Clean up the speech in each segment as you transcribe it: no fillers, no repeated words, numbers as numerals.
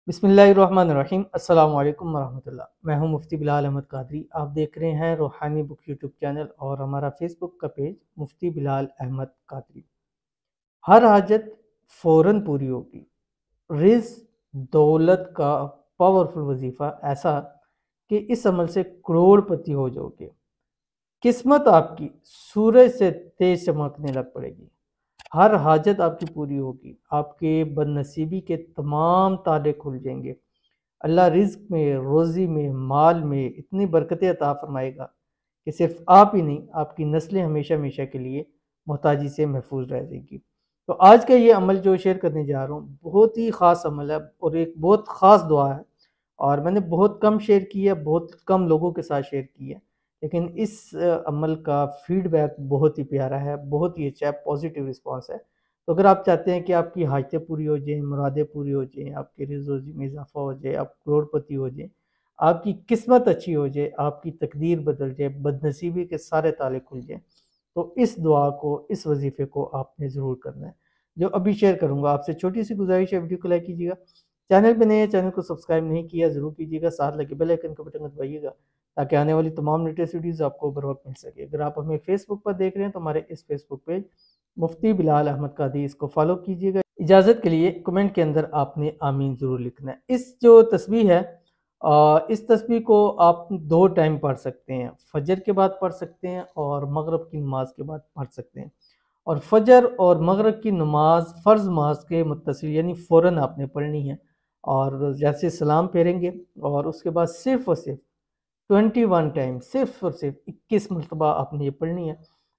बिस्मिल्लाहिर्रहमानिर्रहीम। अस्सलाम वालेकुम वरहमतुल्लाह। मैं हूं मुफ्ती बिलाल अहमद कादरी। आप देख रहे हैं रूहानी बुक यूट्यूब चैनल और हमारा फेसबुक का पेज मुफ्ती बिलाल अहमद कादरी। हर हाजत फ़ौरन पूरी होगी। रिज़्क़ दौलत का पावरफुल वजीफ़ा ऐसा कि इस अमल से करोड़पति हो जाओगे। किस्मत आपकी सूरज से तेज चमकने लग पड़ेगी। हर हाजत आपकी पूरी होगी। आपके बदनसीबी के तमाम ताले खुल जाएंगे। अल्लाह रिज़्क़ में, रोज़ी में, माल में इतनी बरकतें अता फरमाएगा कि सिर्फ आप ही नहीं, आपकी नस्लें हमेशा हमेशा के लिए मोहताजी से महफूज रह जाएगी। तो आज का ये अमल जो शेयर करने जा रहा हूँ बहुत ही ख़ास अमल है और एक बहुत ख़ास दुआ है, और मैंने बहुत कम शेयर की है, बहुत कम लोगों के साथ शेयर की है, लेकिन इस अमल का फीडबैक बहुत ही प्यारा है, बहुत ही अच्छा है, पॉजिटिव रिस्पॉन्स है। तो अगर आप चाहते हैं कि आपकी हाजतें पूरी हो जाएँ, मुरादें पूरी हो जाएँ, आपके रिज़्क़ में इज़ाफ़ा हो जाए, आप करोड़पति हो जाएँ, आपकी किस्मत अच्छी हो जाए, आपकी तकदीर बदल जाए, बदनसीबी के सारे ताले खुल जाएँ, तो इस दुआ को, इस वजीफ़े को आपने ज़रूर करना है। जो अभी शेयर करूँगा, आपसे छोटी सी गुजारिश है, वीडियो को लाइक कीजिएगा। चैनल पे नए हैं, चैनल को सब्सक्राइब नहीं किया ज़रूर कीजिएगा, साथ लगे बेल आइकन का बटन दबाइएगा ताकि आने वाली तमाम लेटेस्ट वीडियोज़ आपको बर वक्त मिल सके। अगर आप हमें फेसबुक पर देख रहे हैं तो हमारे इस फेसबुक पेज मुफ्ती बिलाल अहमद कादरी, इसको फॉलो कीजिएगा। इजाज़त के लिए कमेंट के अंदर आपने आमीन ज़रूर लिखना है। इस जो तस्बीह है, इस तस्बीह को आप 2 टाइम पढ़ सकते हैं, फजर के बाद पढ़ सकते हैं और मगरिब की नमाज के बाद पढ़ सकते हैं। और फजर और मगरिब की नमाज फ़र्ज़ नमाज के मुत्तसिल यानी फ़ौरन आपने पढ़नी है, और जैसे सलाम फेरेंगे और उसके बाद सिर्फ़ और सिर्फ 21 टाइम, सिर्फ और सिर्फ 21 मरतबा आपने ये पढ़नी है।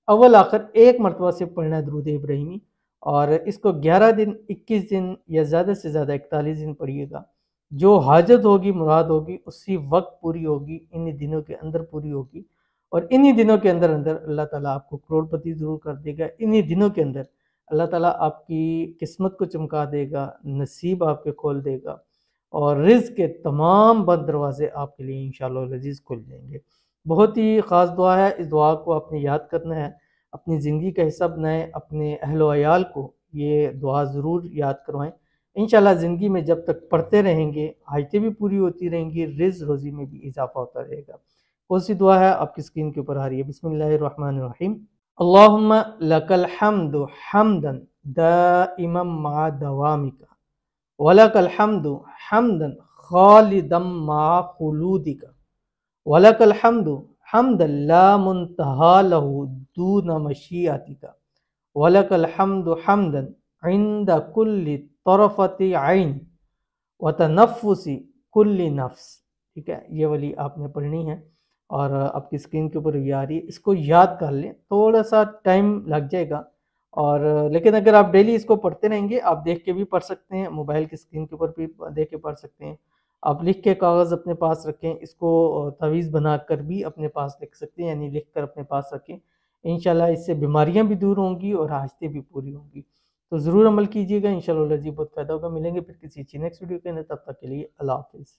अव्वल आखिर एक मरतबा सिर्फ पढ़ना है दुरूद इब्राहिमी, और इसको 11 दिन, 21 दिन या ज़्यादा से ज़्यादा 41 दिन पढ़िएगा। जो हाजत होगी, मुराद होगी, उसी वक्त पूरी होगी, इन्हीं दिनों के अंदर पूरी होगी, और इन्हीं दिनों के अंदर अंदर अल्लाह ताला आपको करोड़पति ज़रूर कर देगा। इन्हीं दिनों के अंदर अल्लाह ताला आपकी किस्मत को चमका देगा, नसीब आपके खोल देगा, और रिज़्क़ के तमाम बंद दरवाज़े आपके लिए इंशाअल्लाह लज़ीज़ खुल जाएंगे। बहुत ही ख़ास दुआ है। इस दुआ को आपने याद करना है, अपनी ज़िंदगी का हिस्सा बनाएं, अपने अहल व अयाल को ये दुआ ज़रूर याद करवाएं। इंशाअल्लाह ज़िंदगी में जब तक पढ़ते रहेंगे, हाजतें भी पूरी होती रहेंगी, रिज़्क़ रोज़ी में भी इजाफ़ा होता रहेगा। कौन सी दुआ है आपकी स्क्रीन के ऊपर आ रही है। बिस्मिल्लाहिर्रहमानिर्रहीम। अल्लाहुम्मा लकल हम्दु हम्दन दाइमम मा दवामिका वलकल हम्दु हम्दन खालिदम मा खुलूदिका वलकल हम्दु हम्दन ला मुंतहा लहू दून मशीअतिका वलकल हम्दु हम्दन इंद कुल्ली तरफति ऐन व तनफ्फुसी कुल्ली नफ्स। ठीक है, ये वाली आपने पढ़नी है और आपकी स्क्रीन के ऊपर भी आ रही है। इसको याद कर लें, थोड़ा सा टाइम लग जाएगा, और लेकिन अगर आप डेली इसको पढ़ते रहेंगे, आप देख के भी पढ़ सकते हैं, मोबाइल की स्क्रीन के ऊपर भी देख के पढ़ सकते हैं, आप लिख के कागज़ अपने पास रखें, इसको तावीज़ बनाकर भी अपने पास लिख सकते हैं, यानी लिख कर अपने पास रखें। इंशाल्लाह इससे बीमारियां भी दूर होंगी और हाजतें भी पूरी होंगी। तो ज़रूर अमल कीजिएगा, इंशाअल्लाह जी बहुत फ़ायदा होगा। मिलेंगे फिर किसी अच्छी नेक्स्ट वीडियो के अंदर, तब तक के लिए अल्लाह हाफ़िज़।